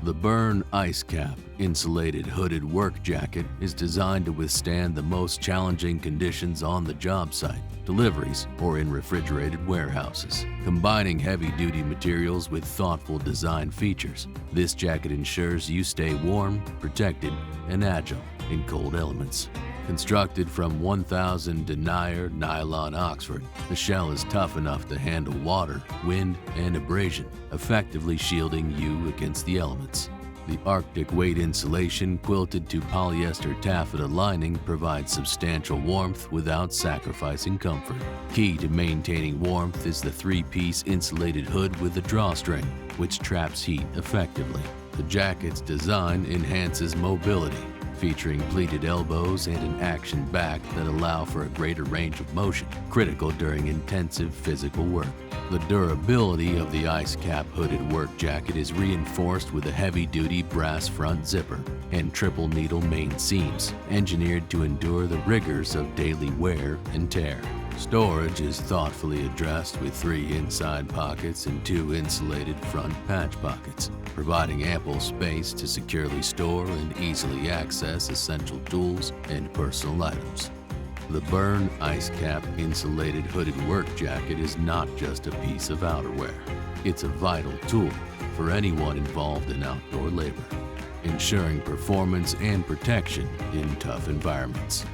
The Berne Icecap Insulated Hooded Work Jacket is designed to withstand the most challenging conditions on the job site, deliveries, or in refrigerated warehouses. Combining heavy-duty materials with thoughtful design features, this jacket ensures you stay warm, protected, and agile in cold elements. Constructed from 1000 denier nylon Oxford, the shell is tough enough to handle water, wind, and abrasion, effectively shielding you against the elements. The Arctic weight insulation quilted to polyester taffeta lining provides substantial warmth without sacrificing comfort. Key to maintaining warmth is the three-piece insulated hood with a drawstring, which traps heat effectively. The jacket's design enhances mobility, featuring pleated elbows and an action back that allow for a greater range of motion, critical during intensive physical work. The durability of the Icecap hooded work jacket is reinforced with a heavy-duty brass front zipper and triple needle main seams, engineered to endure the rigors of daily wear and tear. Storage is thoughtfully addressed with 3 inside pockets and 2 insulated front patch pockets, providing ample space to securely store and easily access essential tools and personal items. The Berne Icecap Insulated Hooded Work Jacket is not just a piece of outerwear. It's a vital tool for anyone involved in outdoor labor, ensuring performance and protection in tough environments.